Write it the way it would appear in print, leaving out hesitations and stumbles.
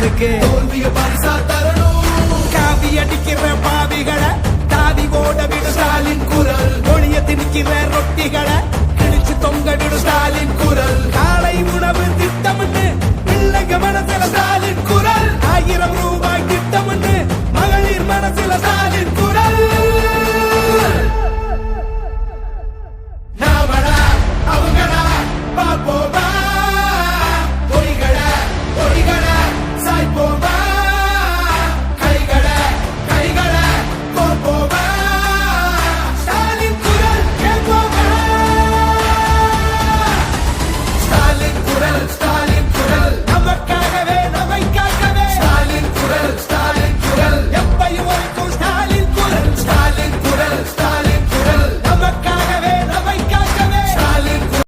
ஜெயிக்கிறதுக்கு தோல்விய பரிசா தரணும். காவி அடிக்கிற பாவிகளை தாவி ஓட விடு ஸ்டாலின் குரல். ஒளிய திணிக்கிற ரொட்டிகளை கிழிச்சு தொங்க விடு ஸ்டாலின் குரல். காலை உணவு திட்டம்னு பிள்ளைங்க மனசுல ஸ்டாலின் குரல்.